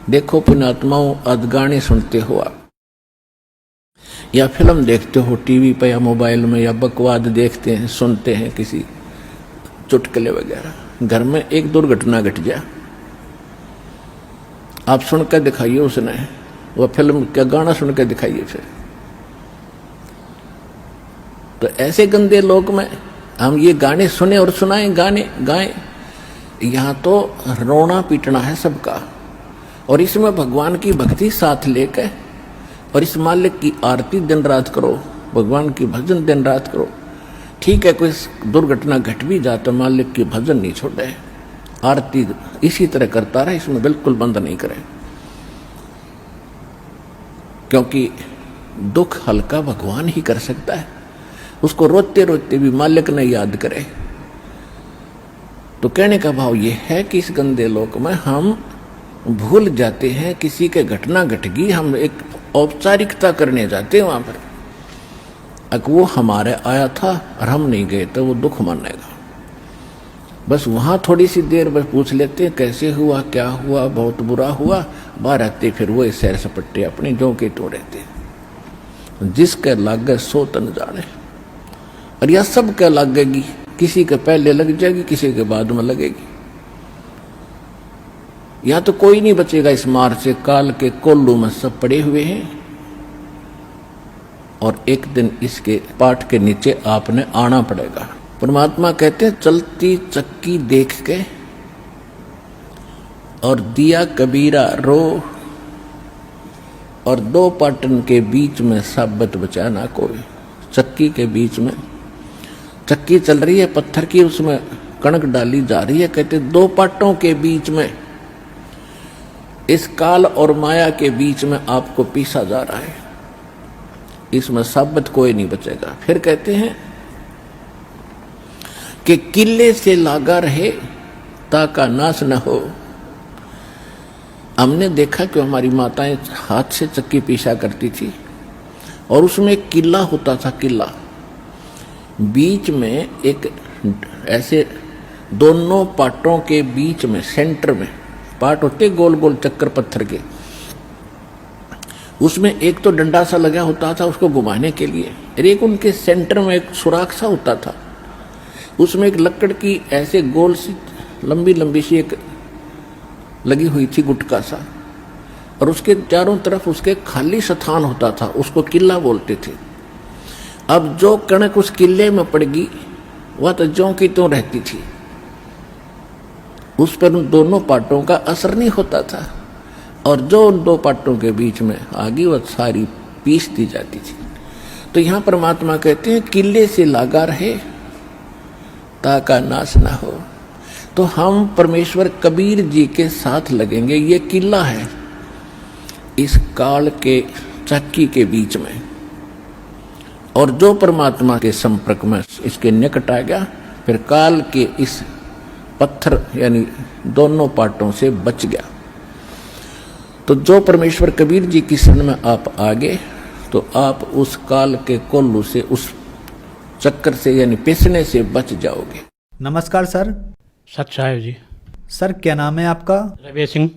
देखो पुण्यात्माओं, आज गाने सुनते हो आप, या फिल्म देखते हो टीवी पे या मोबाइल में, या बकवाद देखते हैं, सुनते हैं किसी चुटकुले वगैरह। घर में एक दुर्घटना घट जाए, आप सुन के दिखाइए उसने, वह फिल्म का गाना सुन के दिखाइए फिर। तो ऐसे गंदे लोक में हम ये गाने सुने और सुनाएं, गाने गाएं, यहां तो रोना पीटना है सबका। और इसमें भगवान की भक्ति साथ लेकर और इस मालिक की आरती दिन रात करो, भगवान की भजन दिन रात करो। ठीक है, कोई दुर्घटना घट भी जाए तो मालिक की भजन नहीं छोड़े, आरती इसी तरह करता रहे, इसमें बिल्कुल बंद नहीं करे। क्योंकि दुख हल्का भगवान ही कर सकता है, उसको रोते रोते भी मालिक ने याद करे। तो कहने का भाव यह है कि इस गंदे लोक में हम भूल जाते हैं, किसी के घटना घट गई, हम एक औपचारिकता करने जाते हैं वहां पर। अगर वो हमारे आया था और हम नहीं गए तो वो दुख मानेगा। बस वहां थोड़ी सी देर बस पूछ लेते हैं कैसे हुआ, क्या हुआ, बहुत बुरा हुआ, बाहर आते फिर वो सैर सपट्टे अपने जो के तो रहते। जिसके लागे सो तन जाने, और यह सब क्या लगेगी, किसी के पहले लग जाएगी, किसी के बाद में लगेगी। यहां तो कोई नहीं बचेगा इस मार से, काल के कोल्लू में सब पड़े हुए हैं। और एक दिन इसके पाठ के नीचे आपने आना पड़ेगा। परमात्मा कहते हैं चलती चक्की देख के और दिया कबीरा रो, और दो पाटन के बीच में साबत बचा ना कोई। चक्की के बीच में चक्की चल रही है पत्थर की, उसमें कणक डाली जा रही है। कहते दो पाटों के बीच में, इस काल और माया के बीच में आपको पीसा जा रहा है, इसमें साबत कोई नहीं बचेगा। फिर कहते हैं कि किले से लागा रहे ताका नाश न हो। हमने देखा कि हमारी माताएं हाथ से चक्की पीसा करती थी, और उसमें एक किला होता था, किला बीच में एक ऐसे दोनों पाटों के बीच में सेंटर में पाट होते गोल गोल चक्कर पत्थर के, उसमें एक तो डंडा सा लगा होता था उसको घुमाने के लिए, और एक उनके सेंटर में एक सुराख सा होता था, उसमें एक लकड़ की ऐसे गोल सी लंबी लंबी सी एक लगी हुई थी गुटका सा, और उसके चारों तरफ उसके खाली स्थान होता था, उसको किला बोलते थे। अब जो कणक उस किले में पड़ गई वह तो ज्यों की त्यों रहती थी, उस पर उन दोनों पाटों का असर नहीं होता था, और जो उन दो पाटों के बीच में आ गई वह सारी पीस दी जाती थी। तो यहां परमात्मा कहते हैं किले से लागा रहे ताका नाश ना हो। तो हम परमेश्वर कबीर जी के साथ लगेंगे, ये किला है इस काल के चक्की के बीच में, और जो परमात्मा के संपर्क में इसके निकट आ गया, फिर काल के इस पत्थर यानी दोनों पाटों से बच गया। तो जो परमेश्वर कबीर जी की शरण में आप आगे, तो आप उस काल के कोल्लू से, उस चक्कर से यानी पिसने से बच जाओगे। नमस्कार सर। सत्साहेब जी। सर क्या नाम है आपका? रवि सिंह।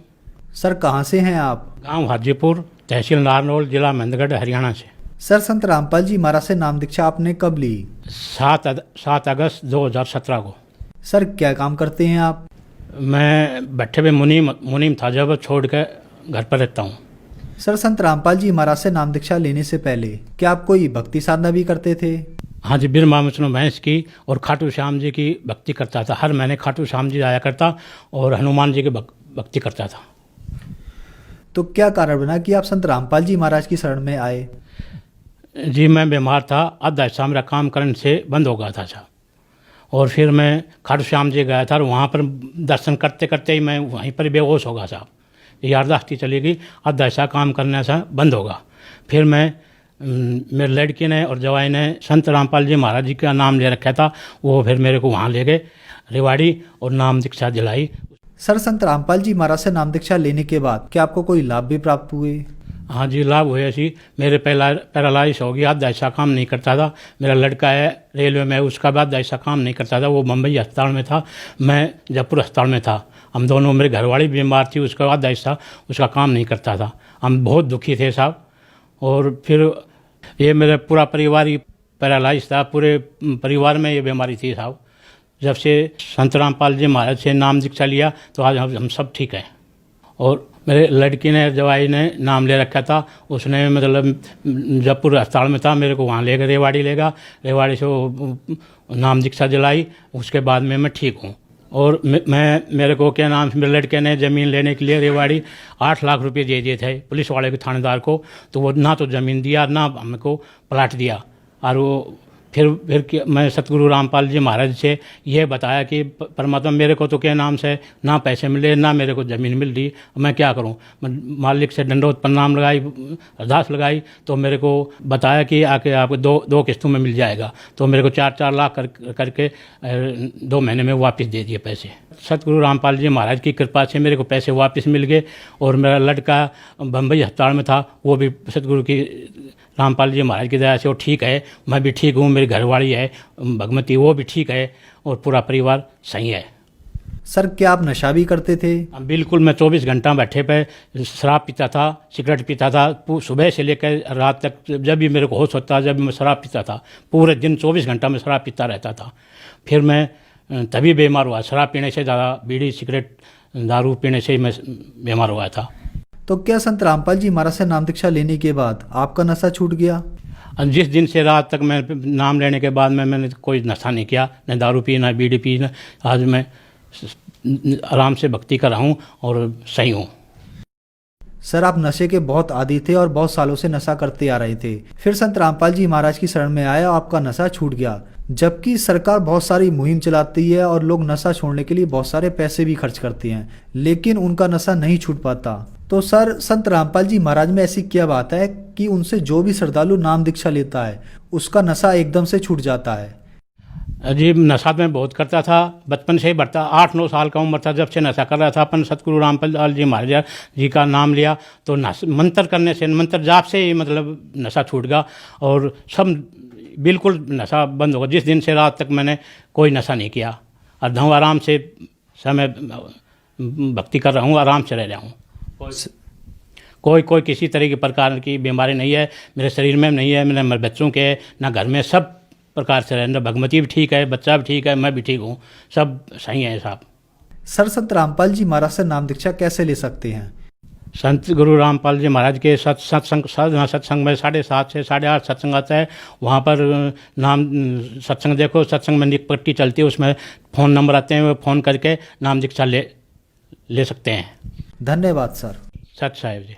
सर कहाँ से हैं आप? गांव हाजीपुर, तहसील नारनौल, जिला महेंद्रगढ़, हरियाणा से। सर संत रामपाल जी महाराज से नाम दीक्षा आपने कब ली? 7 अगस्त 2017 को। सर क्या काम करते हैं आप? मैं बैठे हुए मुनीम था, जब छोड़ के घर पर रहता हूँ। सर संत रामपाल जी महाराज से नाम दीक्षा लेने से पहले क्या आप कोई भक्ति साधना भी करते थे? हाँ जी, बिरमा विष्णु भैंस की और खाटू श्याम जी की भक्ति करता था। हर महीने खाटू श्याम जी आया करता और हनुमान जी की भक्ति करता था। तो क्या कारण बना कि आप संत रामपाल जी महाराज की शरण में आए? जी मैं बीमार था, आधा हिस्सा मेरा काम करने से बंद हो गया था साहब, और फिर मैं खाटू श्याम जी गया था और वहाँ पर दर्शन करते करते ही मैं वहीं पर बेहोश हो गया साहब। यारदाश्ती चली गई, आधा हिस्सा काम करने से बंद होगा। फिर मैं मेरे लड़की ने और जवाई ने संत रामपाल जी महाराज जी का नाम ले रखा था, वो फिर मेरे को वहाँ ले गए रेवाड़ी और नाम दीक्षा दिलाई। सर संत रामपाल जी महाराज से नाम दीक्षा लेने के बाद क्या आपको कोई लाभ भी प्राप्त हुए? हाँ जी, लाभ हुए जी। मेरे पैरालाइज हो गया, आधा हिस्सा काम नहीं करता था। मेरा लड़का है रेलवे में, उसका भी आधा हिस्सा काम नहीं करता था, वो मुंबई अस्पताल में था, मैं जयपुर अस्पताल में था। हम दोनों, मेरे घरवाली भी बीमार थी, उसका आधा हिस्सा उसका काम नहीं करता था। हम बहुत दुखी थे साहब। और फिर ये मेरा पूरा परिवार ही पैरालाइज था, पूरे परिवार में ये बीमारी थी साहब। जब से संत रामपाल जी महाराज से नाम दीक्षा लिया तो आज हम सब ठीक हैं। और मेरे लड़की ने, जवाई ने नाम ले रखा था, उसने मतलब जब पूरे अस्पताल में था मेरे को वहाँ ले गए, रेवाड़ी से वो नाम दीक्षा दिलाई। उसके बाद में मैं ठीक हूँ। और मेरे को क्या नाम, मेरे लड़के ने ज़मीन लेने के लिए रेवाड़ी 8 लाख रुपए दे दिए थे पुलिस वाले के थानेदार को, तो वो ना तो ज़मीन दिया ना हमको प्लाट दिया। और वो फिर मैं सतगुरु रामपाल जी महाराज से ये बताया कि परमात्मा मेरे को तो क्या नाम से ना पैसे मिले ना मेरे को ज़मीन मिल रही, मैं क्या करूं। मालिक से दंडोत प्रणाम लगाई, अरदास लगाई, तो मेरे को बताया कि आके आपको दो किस्तों में मिल जाएगा। तो मेरे को 4-4 लाख करके 2 महीने में वापस दे दिए पैसे। सतगुरु रामपाल जी महाराज की कृपा से मेरे को पैसे वापस मिल गए। और मेरा लड़का बम्बई अस्पताल में था, वो भी सतगुरु की रामपाल जी महाराज की दया से वो ठीक है। मैं भी ठीक हूँ, मेरी घरवाली है भगवती, वो भी ठीक है, और पूरा परिवार सही है। सर क्या आप नशा भी करते थे? बिल्कुल, मैं 24 घंटा बैठे पे शराब पीता था, सिगरेट पीता था, सुबह से लेकर रात तक। जब भी मेरे को होश होता, जब भी मैं शराब पीता था, पूरे दिन 24 घंटा में शराब पीता रहता था। फिर मैं तभी बीमार हुआ, शराब पीने से ज़्यादा, बीड़ी सिगरेट दारू पीने से मैं बीमार हुआ था। तो क्या संत रामपाल जी महाराज से नाम दीक्षा लेने के बाद आपका नशा छूट गया? जिस दिन से रात तक मैं नाम लेने के बाद मैंने कोई नशा नहीं किया, न दारू पी, न बीड़ी पी, न। आज मैं आराम से भक्ति कर रहा हूँ और सही हूँ। सर आप नशे के बहुत आदी थे और बहुत सालों से नशा करते आ रहे थे, फिर संत रामपाल जी महाराज की शरण में आया और आपका नशा छूट गया। जबकि सरकार बहुत सारी मुहिम चलाती है और लोग नशा छोड़ने के लिए बहुत सारे पैसे भी खर्च करते हैं, लेकिन उनका नशा नहीं छूट पाता। तो सर संत रामपाल जी महाराज में ऐसी क्या बात है कि उनसे जो भी श्रद्धालु नाम दीक्षा लेता है उसका नशा एकदम से छूट जाता है? जी, नशा मैं बहुत करता था, बचपन से ही बढ़ता। 8-9 साल का उम्र था जब से नशा कर रहा था। अपन सतगुरु रामपाल जी महाराज जी का नाम लिया तो मंत्र करने से, मंत्र जाप से ही मतलब नशा छूट गया और सब बिल्कुल नशा बंद हो गया। जिस दिन से रात तक मैंने कोई नशा नहीं किया और आराम से समय भक्ति कर रहा हूँ, आराम से रह रहा हूँ। कोई किसी तरह की प्रकार की बीमारी नहीं है मेरे शरीर में, नहीं है मेरे बच्चों के, ना घर में, सब प्रकार से रहना। भगवती भी ठीक है, बच्चा भी ठीक है, मैं भी ठीक हूँ, सब सही है साहब। सर संत रामपाल जी महाराज से नाम दीक्षा कैसे ले सकते हैं? संत गुरु रामपाल जी महाराज के सत्संग में 7:30 से 8:30 सत्संग आता है। वहाँ पर नाम सत्संग देखो, सत्संग में पट्टी चलती है, उसमें फ़ोन नंबर आते हैं, वो फ़ोन करके नाम दीक्षा ले सकते हैं। धन्यवाद सर। सत साहेब जी।